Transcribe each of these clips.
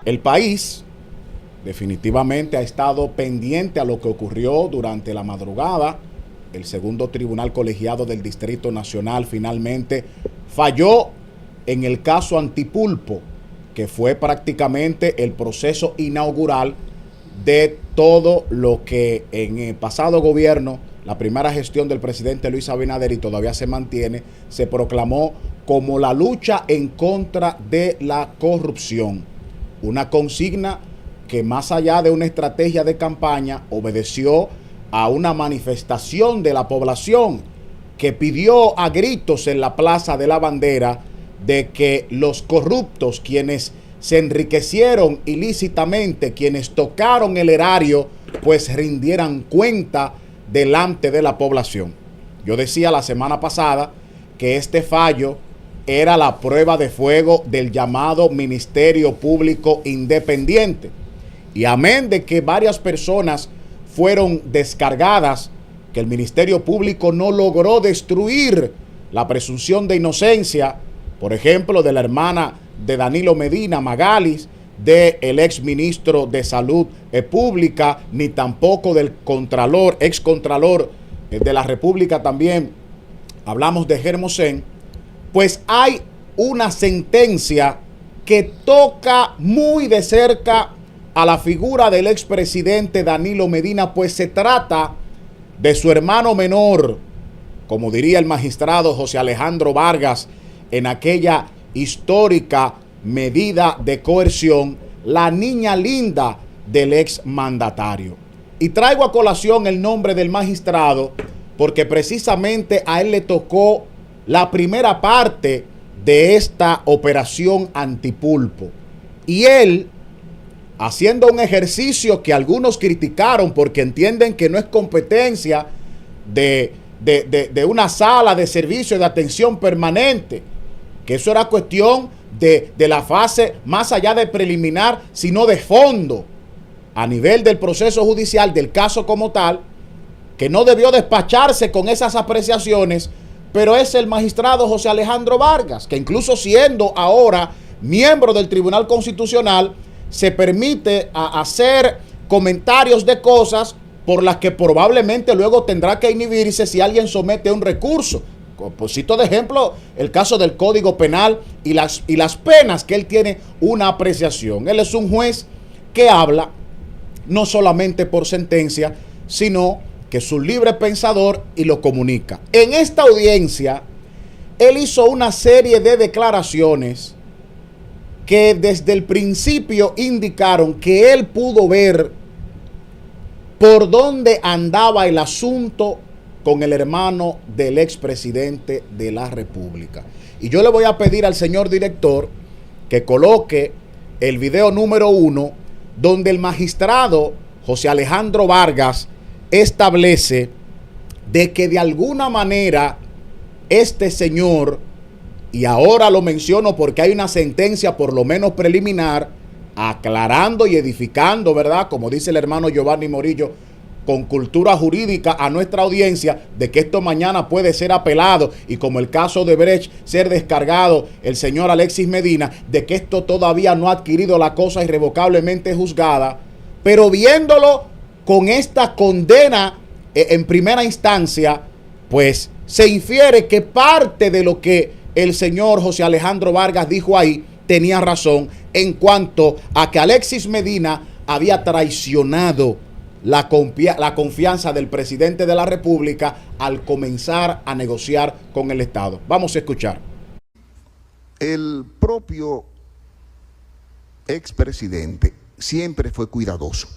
El país definitivamente ha estado pendiente a lo que ocurrió durante la madrugada. El segundo tribunal colegiado del Distrito Nacional finalmente falló en el caso Antipulpo, que fue prácticamente el proceso inaugural de todo lo que en el pasado gobierno, la primera gestión del presidente Luis Abinader, y todavía se mantiene, se proclamó como la lucha en contra de la corrupción. Una consigna que, más allá de una estrategia de campaña, obedeció a una manifestación de la población que pidió a gritos en la Plaza de la Bandera de que los corruptos, quienes se enriquecieron ilícitamente, quienes tocaron el erario, pues rindieran cuenta delante de la población. Yo decía la semana pasada que este fallo era la prueba de fuego del llamado Ministerio Público Independiente. Y amén de que varias personas fueron descargadas, que el Ministerio Público no logró destruir la presunción de inocencia, por ejemplo, de la hermana de Danilo Medina, Magalis, del ex ministro de Salud Pública, ni tampoco del contralor, ex contralor de la República también, hablamos de Hermosén. Pues hay una sentencia que toca muy de cerca a la figura del expresidente Danilo Medina, pues se trata de su hermano menor, como diría el magistrado José Alejandro Vargas en aquella histórica medida de coerción, la niña linda del ex mandatario. Y traigo a colación el nombre del magistrado porque precisamente a él le tocó la primera parte de esta operación Antipulpo. Y él, haciendo un ejercicio que algunos criticaron porque entienden que no es competencia de una sala de servicio de atención permanente, que eso era cuestión de la fase más allá de preliminar, sino de fondo, a nivel del proceso judicial, del caso como tal, que no debió despacharse con esas apreciaciones, pero es el magistrado José Alejandro Vargas, que incluso siendo ahora miembro del Tribunal Constitucional, se permite hacer comentarios de cosas por las que probablemente luego tendrá que inhibirse si alguien somete un recurso. Pues cito de ejemplo el caso del Código Penal y las penas, que él tiene una apreciación. Él es un juez que habla no solamente por sentencia, sino que es un libre pensador y lo comunica. En esta audiencia, él hizo una serie de declaraciones que desde el principio indicaron que él pudo ver por dónde andaba el asunto con el hermano del expresidente de la República. Y yo le voy a pedir al señor director que coloque el video número 1, donde el magistrado José Alejandro Vargas establece de que de alguna manera este señor, y ahora lo menciono porque hay una sentencia por lo menos preliminar, aclarando y edificando, ¿verdad?, como dice el hermano Giovanni Morillo, con cultura jurídica a nuestra audiencia, de que esto mañana puede ser apelado y, como el caso de Brecht, ser descargado el señor Alexis Medina, de que esto todavía no ha adquirido la cosa irrevocablemente juzgada, pero viéndolo con esta condena en primera instancia, pues se infiere que parte de lo que el señor José Alejandro Vargas dijo ahí tenía razón en cuanto a que Alexis Medina había traicionado la confianza del presidente de la República al comenzar a negociar con el Estado. Vamos a escuchar. El propio expresidente siempre fue cuidadoso,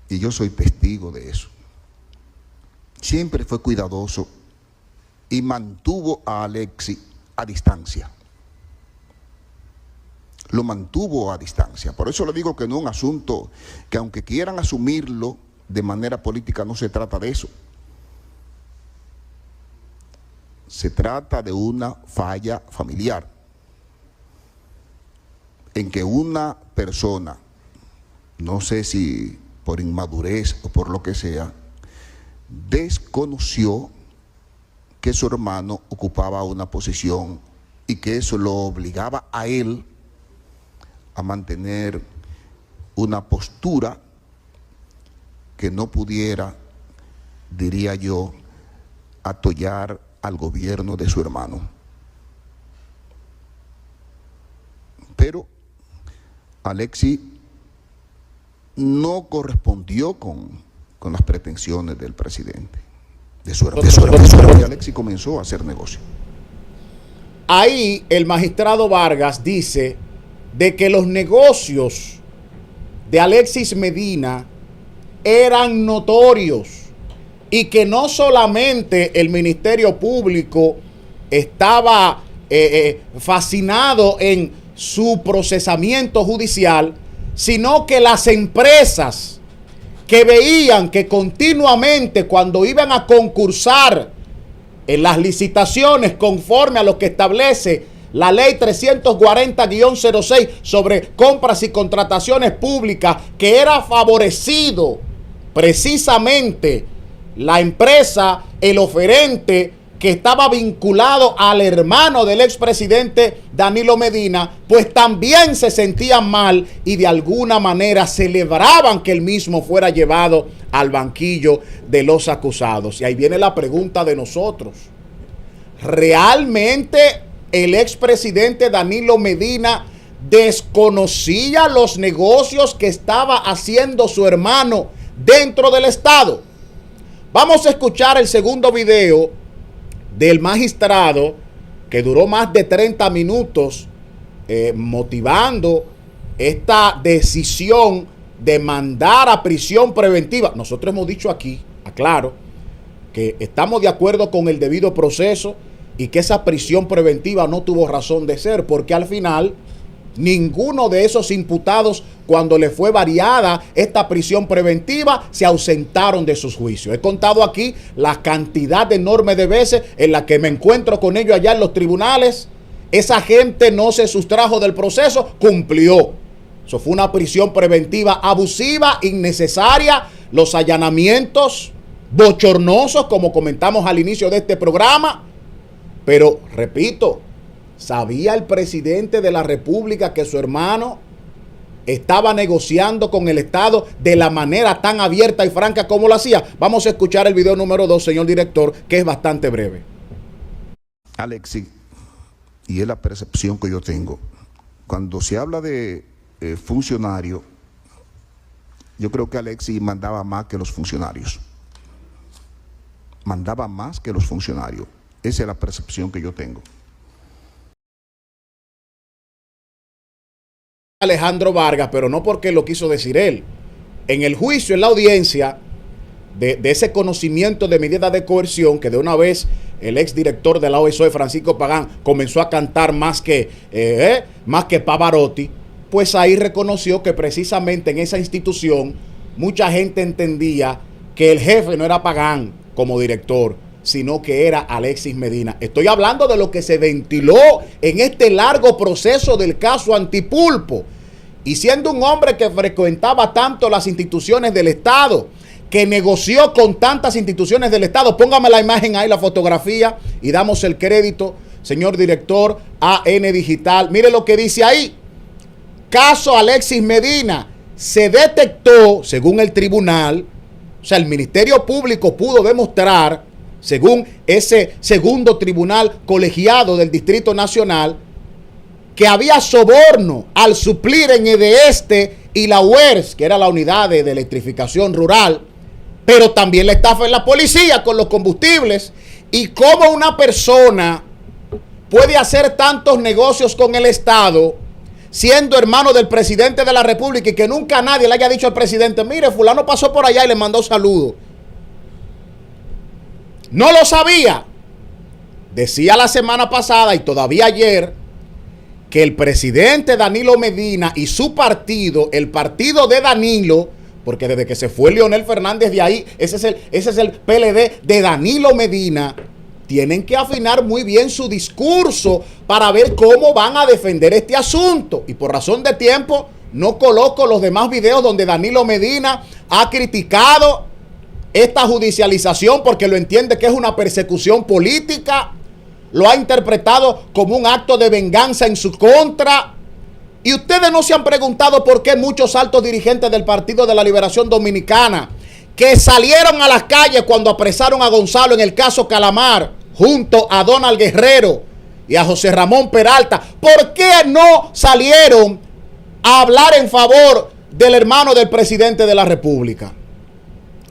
y yo soy testigo de eso. Siempre fue cuidadoso y mantuvo a Alexis a distancia. Lo mantuvo a distancia. Por eso le digo que no es un asunto que, aunque quieran asumirlo de manera política, no se trata de eso. Se trata de una falla familiar en que una persona, no sé si por inmadurez o por lo que sea, desconoció que su hermano ocupaba una posición y que eso lo obligaba a él a mantener una postura que no pudiera, diría yo, atollar al gobierno de su hermano. Pero Alexis no correspondió con las pretensiones del presidente, de su hermano. Y Alexis comenzó a hacer negocio. Ahí el magistrado Vargas dice de que los negocios de Alexis Medina eran notorios y que no solamente el Ministerio Público estaba fascinado en su procesamiento judicial, sino que las empresas que veían que continuamente cuando iban a concursar en las licitaciones conforme a lo que establece la ley 340-06 sobre compras y contrataciones públicas, que era favorecido precisamente la empresa, el oferente que estaba vinculado al hermano del expresidente Danilo Medina, pues también se sentían mal y de alguna manera celebraban que él mismo fuera llevado al banquillo de los acusados. Y ahí viene la pregunta de nosotros. ¿Realmente el expresidente Danilo Medina desconocía los negocios que estaba haciendo su hermano dentro del Estado? Vamos a escuchar el segundo video del magistrado, que duró más de 30 minutos motivando esta decisión de mandar a prisión preventiva. Nosotros hemos dicho aquí, aclaro, que estamos de acuerdo con el debido proceso y que esa prisión preventiva no tuvo razón de ser, porque al final ninguno de esos imputados, cuando le fue variada esta prisión preventiva, se ausentaron de sus juicios. He contado aquí la cantidad enorme de veces en la que me encuentro con ellos allá en los tribunales. Esa gente no se sustrajo del proceso, cumplió. Eso fue una prisión preventiva abusiva, innecesaria. Los allanamientos bochornosos, como comentamos al inicio de este programa. Pero, repito, ¿sabía el presidente de la República que su hermano estaba negociando con el Estado de la manera tan abierta y franca como lo hacía? Vamos a escuchar el video número 2, señor director, que es bastante breve. Alexis, y es la percepción que yo tengo, cuando se habla de funcionario, yo creo que Alexis mandaba más que los funcionarios. Mandaba más que los funcionarios. Esa es la percepción que yo tengo. Alejandro Vargas, pero no porque lo quiso decir él. En el juicio, en la audiencia de ese conocimiento de medida de coerción, que de una vez el exdirector de la OESOE, Francisco Pagán, comenzó a cantar más que Pavarotti, pues ahí reconoció que precisamente en esa institución mucha gente entendía que el jefe no era Pagán como director, sino que era Alexis Medina. Estoy hablando de lo que se ventiló en este largo proceso del caso Antipulpo. Y siendo un hombre que frecuentaba tanto las instituciones del Estado, que negoció con tantas instituciones del Estado, póngame la imagen ahí, la fotografía, y damos el crédito, señor director, AN Digital. Mire lo que dice ahí. Caso Alexis Medina. Se detectó, según el tribunal, o sea, el Ministerio Público pudo demostrar, según ese segundo tribunal colegiado del Distrito Nacional, que había soborno al suplir en EDESTE y la UERS, que era la unidad de electrificación rural, pero también la estafa en la policía con los combustibles. Y cómo una persona puede hacer tantos negocios con el Estado siendo hermano del presidente de la República y que nunca nadie le haya dicho al presidente: mire, fulano pasó por allá y le mandó saludos. No lo sabía. Decía la semana pasada y todavía ayer que el presidente Danilo Medina y su partido, el partido de Danilo, porque desde que se fue Leonel Fernández de ahí, ese es el PLD de Danilo Medina, tienen que afinar muy bien su discurso para ver cómo van a defender este asunto. Y por razón de tiempo no coloco los demás videos donde Danilo Medina ha criticado esta judicialización porque lo entiende que es una persecución política, lo ha interpretado como un acto de venganza en su contra, Y ustedes no se han preguntado por qué muchos altos dirigentes del Partido de la Liberación Dominicana que salieron a las calles cuando apresaron a Gonzalo en el caso Calamar, junto a Donald Guerrero y a José Ramón Peralta, ¿por qué no salieron a hablar en favor del hermano del presidente de la República?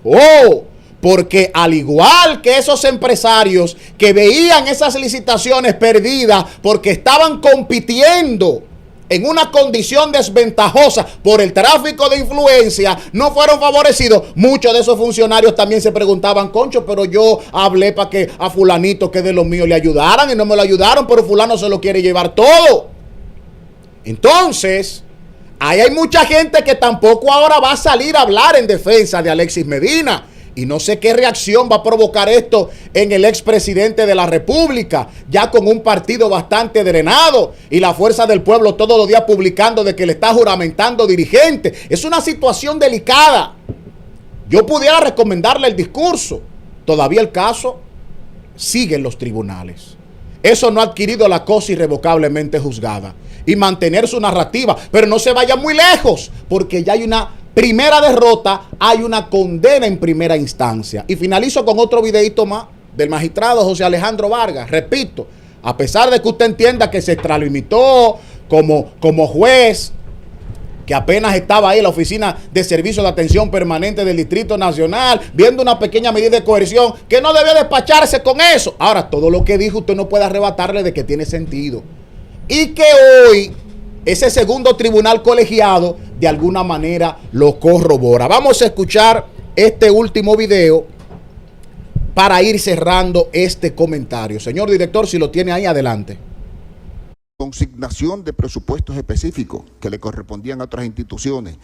Oh, porque al igual que esos empresarios que veían esas licitaciones perdidas porque estaban compitiendo en una condición desventajosa por el tráfico de influencia, no fueron favorecidos. Muchos de esos funcionarios también se preguntaban, concho, pero yo hablé para que a fulanito que de los míos le ayudaran y no me lo ayudaron, pero fulano se lo quiere llevar todo. Entonces, ahí hay mucha gente que tampoco ahora va a salir a hablar en defensa de Alexis Medina. Y no sé qué reacción va a provocar esto en el expresidente de la República, ya con un partido bastante drenado y la Fuerza del Pueblo todos los días publicando de que le está juramentando dirigente. Es una situación delicada. Yo pudiera recomendarle el discurso. Todavía el caso sigue en los tribunales. Eso no ha adquirido la cosa irrevocablemente juzgada. Y mantener su narrativa, pero no se vaya muy lejos, porque ya hay una primera derrota, hay una condena en primera instancia. Y finalizo con otro videito más del magistrado José Alejandro Vargas. Repito, a pesar de que usted entienda que se extralimitó como juez, que apenas estaba ahí en la Oficina de Servicio de Atención Permanente del Distrito Nacional, viendo una pequeña medida de coerción, que no debía despacharse con eso. Ahora, todo lo que dijo usted no puede arrebatarle de que tiene sentido. Y que hoy ese segundo tribunal colegiado de alguna manera lo corrobora. Vamos a escuchar este último video para ir cerrando este comentario. Señor director, si lo tiene ahí, adelante. Consignación de presupuestos específicos que le correspondían a otras instituciones,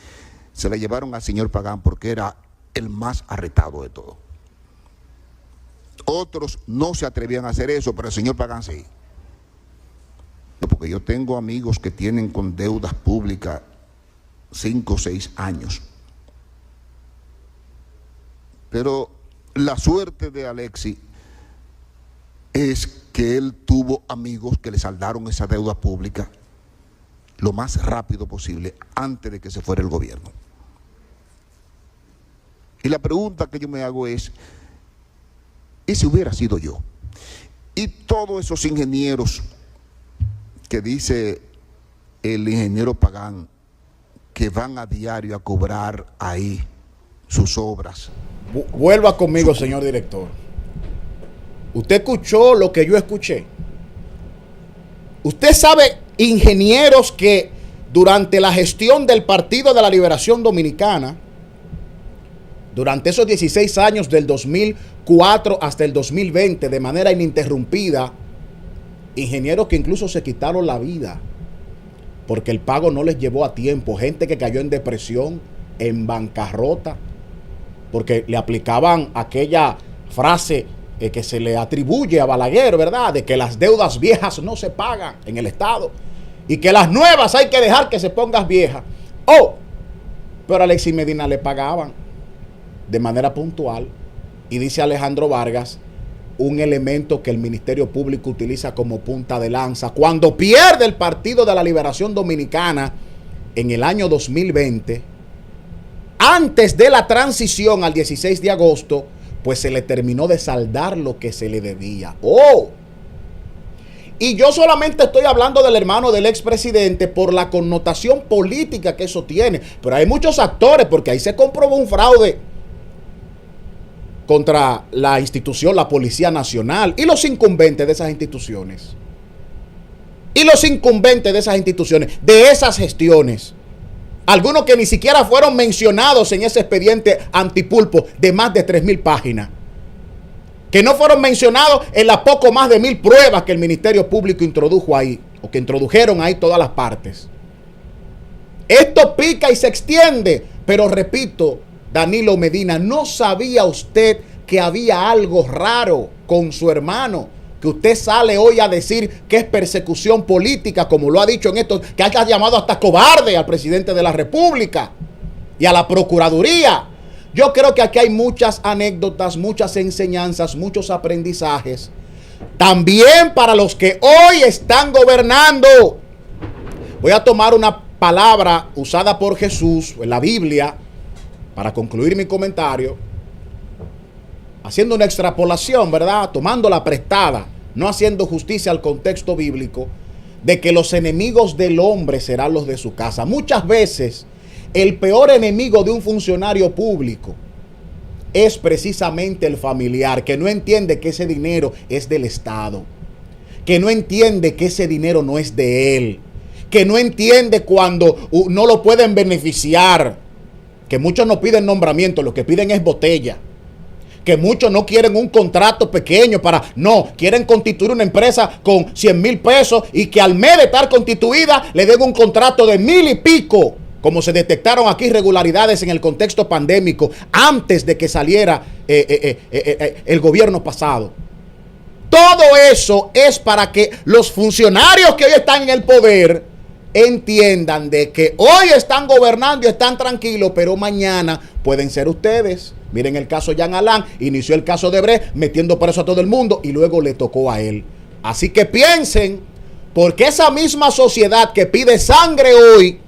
se le llevaron al señor Pagán porque era el más arretado de todos. Otros no se atrevían a hacer eso, pero el señor Pagán sí. Porque yo tengo amigos que tienen con deudas públicas 5 o 6 años. Pero la suerte de Alexis es que él tuvo amigos que le saldaron esa deuda pública lo más rápido posible antes de que se fuera el gobierno. Y la pregunta que yo me hago es, ¿y si hubiera sido yo? Y todos esos ingenieros que dice el ingeniero Pagán que van a diario a cobrar ahí sus obras. Vuelva conmigo, señor director. ¿Usted escuchó lo que yo escuché? ¿Usted sabe ingenieros que durante la gestión del Partido de la Liberación Dominicana, durante esos 16 años del 2004 hasta el 2020, de manera ininterrumpida, ingenieros que incluso se quitaron la vida porque el pago no les llevó a tiempo, gente que cayó en depresión, en bancarrota, porque le aplicaban aquella frase que se le atribuye a Balaguer, ¿verdad?, de que las deudas viejas no se pagan en el Estado y que las nuevas hay que dejar que se pongan viejas. Oh, pero a Alexis Medina le pagaban de manera puntual, y dice Alejandro Vargas, un elemento que el Ministerio Público utiliza como punta de lanza. Cuando pierde el Partido de la Liberación Dominicana en el año 2020, antes de la transición al 16 de agosto, pues se le terminó de saldar lo que se le debía. ¡Oh! Y yo solamente estoy hablando del hermano del expresidente por la connotación política que eso tiene. Pero hay muchos actores, porque ahí se comprobó un fraude contra la institución, la Policía Nacional, y los incumbentes de esas instituciones. Y los incumbentes de esas instituciones, de esas gestiones. Algunos que ni siquiera fueron mencionados en ese expediente antipulpo de más de 3,000 páginas. Que no fueron mencionados en las poco más de 1,000 pruebas que el Ministerio Público introdujo ahí, o que introdujeron ahí todas las partes. Esto pica y se extiende, pero repito, Danilo Medina, ¿no sabía usted que había algo raro con su hermano? Que usted sale hoy a decir que es persecución política, como lo ha dicho en esto, que haya llamado hasta cobarde al presidente de la República y a la Procuraduría. Yo creo que aquí hay muchas anécdotas, muchas enseñanzas, muchos aprendizajes. También para los que hoy están gobernando. Voy a tomar una palabra usada por Jesús en la Biblia para concluir mi comentario, haciendo una extrapolación, ¿verdad? Tomándola prestada, no haciendo justicia al contexto bíblico, de que los enemigos del hombre serán los de su casa. Muchas veces el peor enemigo de un funcionario público es precisamente el familiar, que no entiende que ese dinero es del Estado, que no entiende que ese dinero no es de él, que no entiende cuando no lo pueden beneficiar, que muchos no piden nombramiento, lo que piden es botella, que muchos no quieren un contrato pequeño quieren constituir una empresa con 100,000 pesos y que al mes de estar constituida le den un contrato de 1,000 y pico, como se detectaron aquí irregularidades en el contexto pandémico antes de que saliera el gobierno pasado. Todo eso es para que los funcionarios que hoy están en el poder entiendan de que hoy están gobernando y están tranquilos, pero mañana pueden ser ustedes. Miren el caso Jean Alain, inició el caso de Brecht metiendo preso a todo el mundo y luego le tocó a él. Así que piensen, porque esa misma sociedad que pide sangre hoy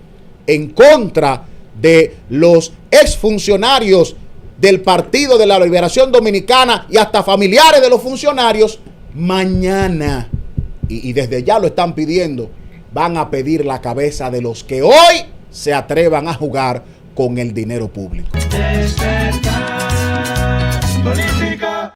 en contra de los exfuncionarios del Partido de la Liberación Dominicana y hasta familiares de los funcionarios, mañana, y desde ya lo están pidiendo, van a pedir la cabeza de los que hoy se atrevan a jugar con el dinero público. Despertar, política.